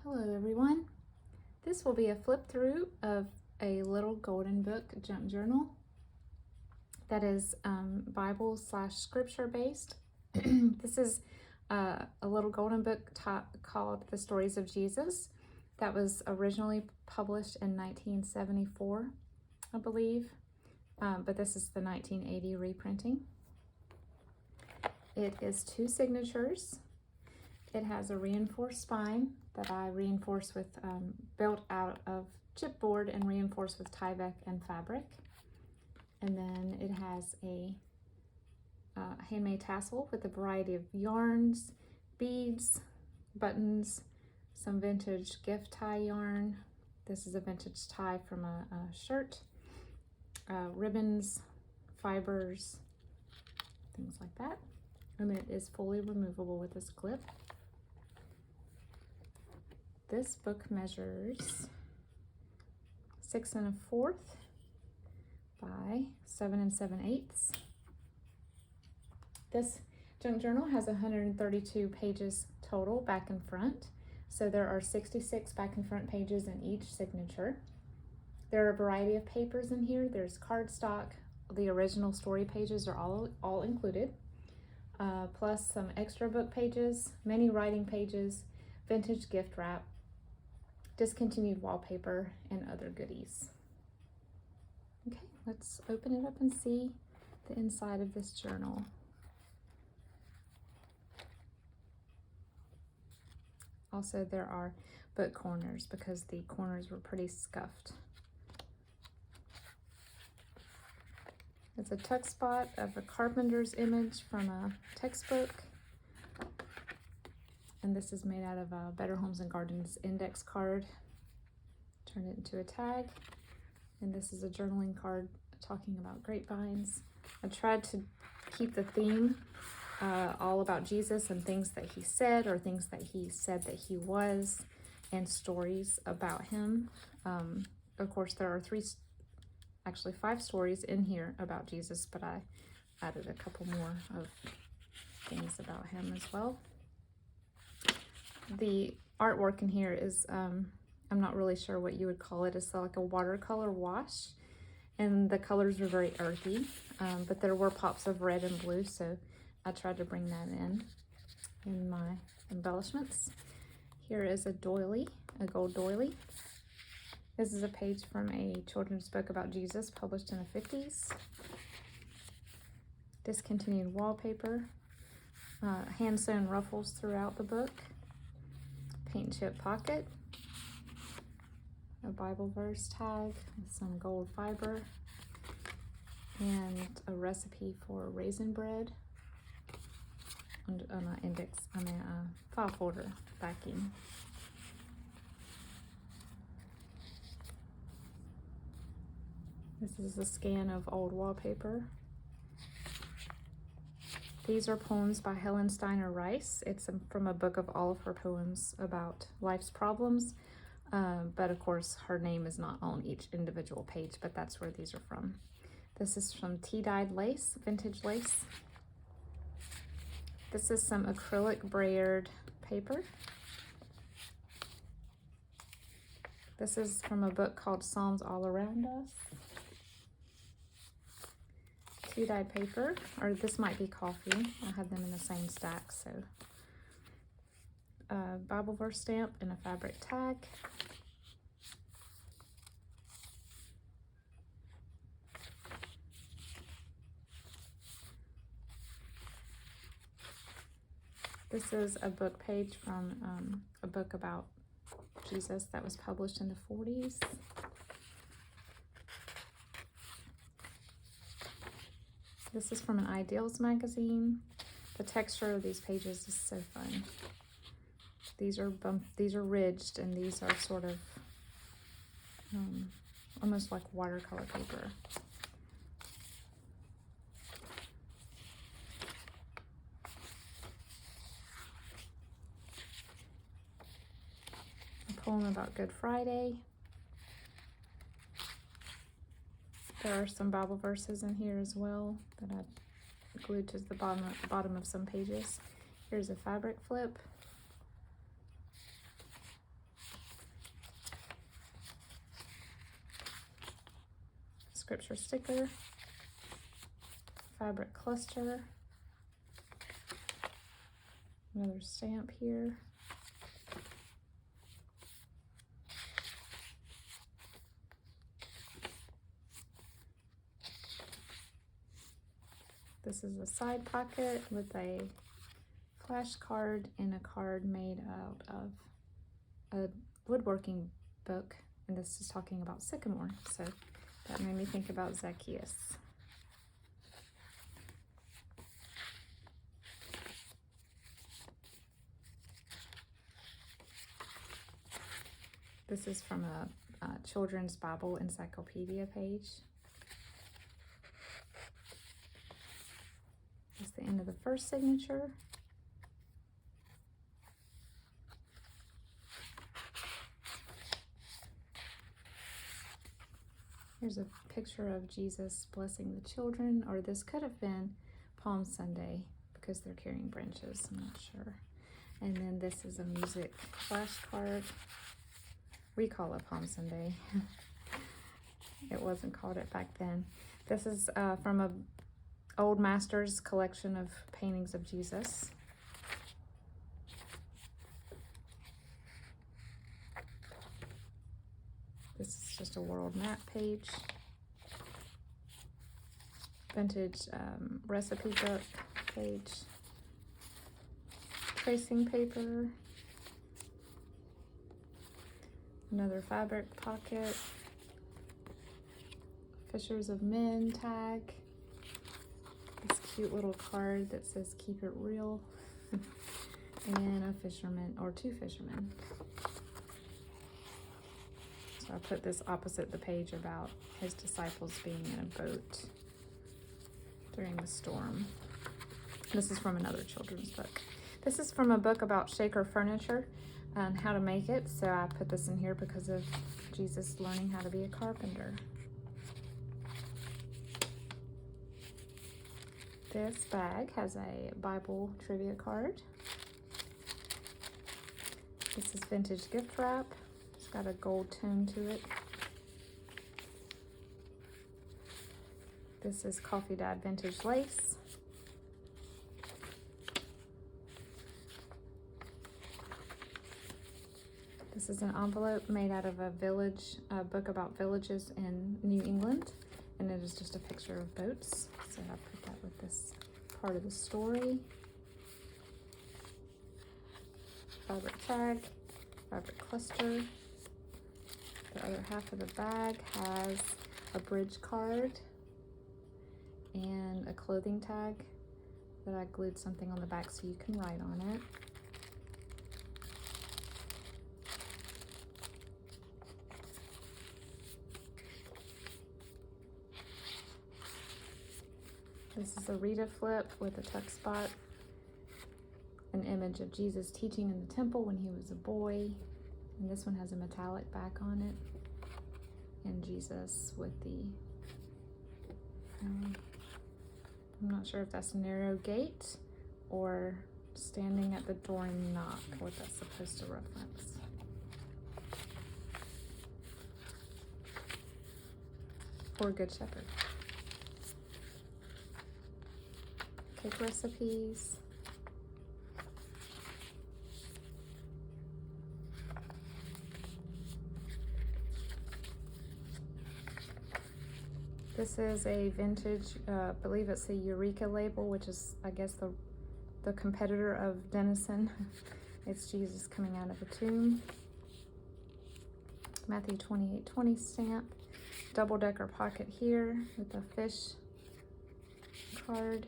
Hello everyone. This will be a flip through of a little golden book junk journal that is Bible/scripture based. This is a little golden book called The Stories of Jesus that was originally published in 1974, I believe, but this is the 1980 reprinting. It is 2 signatures. It has a reinforced spine that I reinforce with, built out of chipboard and reinforced with Tyvek and fabric. And then it has a handmade tassel with a variety of yarns, beads, buttons, some vintage gift tie yarn. This is a vintage tie from a shirt, ribbons, fibers, things like that. And it is fully removable with this clip. This book measures 6 1/4 by 7 7/8. This junk journal has 132 pages total back and front. So there are 66 back and front pages in each signature. There are a variety of papers in here. There's cardstock. The original story pages are all included, plus some extra book pages, many writing pages, vintage gift wrap, discontinued wallpaper, and other goodies. Okay, let's open it up and see the inside of this journal. Also, there are book corners because the corners were pretty scuffed. It's a tuck spot of a carpenter's image from a textbook. And this is made out of a Better Homes and Gardens index card. Turn it into a tag. And this is a journaling card talking about grapevines. I tried to keep the theme all about Jesus and things that he said or things that he said that he was, and stories about him. Of course, there are 5 stories in here about Jesus, but I added a couple more of things about him as well. The artwork in here is, I'm not really sure what you would call it. It's like a watercolor wash, and the colors are very earthy, but there were pops of red and blue, so I tried to bring that in my embellishments. Here is a doily, a gold doily. This is a page from a children's book about Jesus published in the 50s. Discontinued wallpaper, hand-sewn ruffles throughout the book. Paint chip pocket, a Bible verse tag with some gold fiber, and a recipe for raisin bread on a file folder backing. This is a scan of old wallpaper. These are poems by Helen Steiner Rice. It's from a book of all of her poems about life's problems. But of course, her name is not on each individual page, but that's where these are from. This is from tea-dyed lace, vintage lace. This is some acrylic brayered paper. This is from a book called Psalms All Around Us. Tea-dyed paper, or this might be coffee. I have them in the same stack, so. A Bible verse stamp and a fabric tag. This is a book page from a book about Jesus that was published in the 40s. This is from an Ideals magazine. The texture of these pages is so fun. These are ridged, and these are sort of almost like watercolor paper. A poem about Good Friday. There are some Bible verses in here as well that I glued to the bottom of some pages. Here's a fabric flip. scripture sticker, fabric cluster, another stamp here. This is a side pocket with a flashcard and a card made out of a woodworking book, and this is talking about sycamore, so that made me think about Zacchaeus. This is from a children's Bible encyclopedia page. That's the end of the first signature. Here's a picture of Jesus blessing the children, or this could have been Palm Sunday because they're carrying branches, I'm not sure. And then this is a music flashcard. We call it Palm Sunday. It wasn't called it back then. This is from a old master's collection of paintings of Jesus. This is just a world map page. Vintage recipe book page. Tracing paper. Another fabric pocket. Fishers of Men tag. This cute little card that says keep it real. And a fisherman, or two fishermen. So I put this opposite the page about his disciples being in a boat during the storm. This is from another children's book. This is from a book about shaker furniture and how to make it. So I put this in here because of Jesus learning how to be a carpenter. This bag has a Bible trivia card. This is vintage gift wrap. It's got a gold tone to it. This is Coffee Dad vintage lace. This is an envelope made out of a book about villages in New England, and it is just a picture of boats. So I put that with this part of the story. Fabric tag, fabric cluster. The other half of the bag has a bridge card and a clothing tag that I glued something on the back so you can write on it. This is a Rita flip with a tuck spot, an image of Jesus teaching in the temple when he was a boy, and this one has a metallic back on it, and Jesus with the, I'm not sure if that's a narrow gate or standing at the door and knock, what that's supposed to reference. Or Good Shepherd. Cake recipes. This is a vintage, I believe it's a Eureka label, which is, I guess, the competitor of Denison. It's Jesus coming out of a tomb. Matthew 28:20 stamp. Double-decker pocket here with a fish card.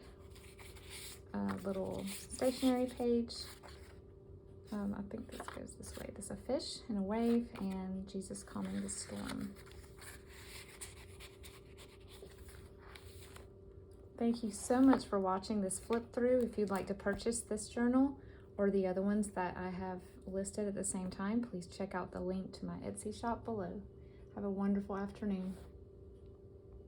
Little stationery page. I think this goes this way. There's a fish and a wave and Jesus calming the storm. Thank you so much for watching this flip through. If you'd like to purchase this journal or the other ones that I have listed at the same time, please check out the link to my Etsy shop below. Have a wonderful afternoon.